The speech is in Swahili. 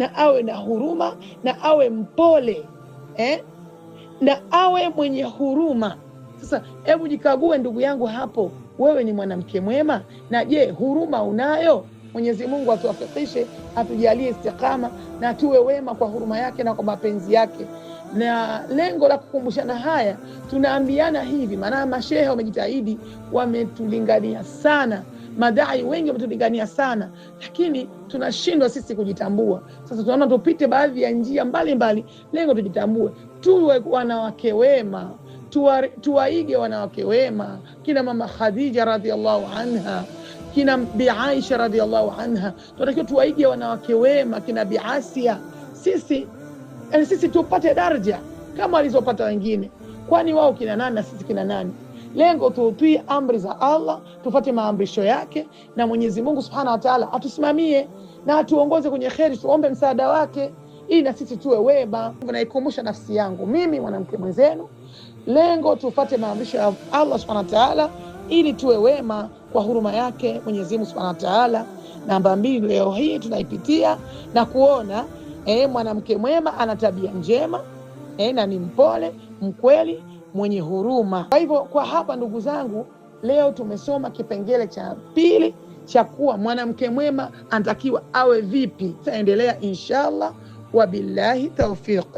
na awe na huruma, na awe mpole, na awe mwenye huruma. Sasa hebu jikague ndugu yangu hapo, wewe ni mwanamke mwema? Na je, huruma unayo? Mwenyezi Mungu atuwafikishe, atujalie istiqama na tuwe wema kwa huruma yake na kwa mapenzi yake. Na lengo la kukumbushana haya, tunaambiana hivi, maana mashehe wamejitahidi, wametulingania sana, madai wengi wametulingania sana, lakini tunashindwa sisi kujitambua. Sasa tunaona tupite baadhi ya njia mbalimbali, lengo tujitambue, tuwe wanawake wema, tuwaige wanawake wema, kina mama Khadija radhiallahu anha, kina Bi Aisha radhiallahu anha. Tunatakiwa tuwaige wanawake wema, kina Bi Asia. Sisi tupate daraja kama walizopata wengine. Kwani wao kina nani na sisi kina nani? Lengo tutii amri za Allah, tufuate maamrisho yake, na Mwenyezi Mungu Subhanahu wa Ta'ala atusimamie na atuongoze kwenye kheri, tuombe msaada wake ili na sisi tuwe wema. Naikumbusha nafsi yangu mimi, mwanamke mwenzenu, lengo tufuate maamrisho ya Allah Subhanahu wa Ta'ala ili tuwe wema kwa huruma yake Mwenyezi Mungu Subhanahu wa Ta'ala. Namba 2 leo hii tunaipitia na kuona mwanamke mwema ana tabia njema, na ni mpole, mkweli, mwenye huruma. Kwa hivyo kwa hapa ndugu zangu, leo tumesoma kipengele cha 2 cha kuwa mwanamke mwema anatakiwa awe vipi. Tutaendelea inshallah, wabillahi tawfiq.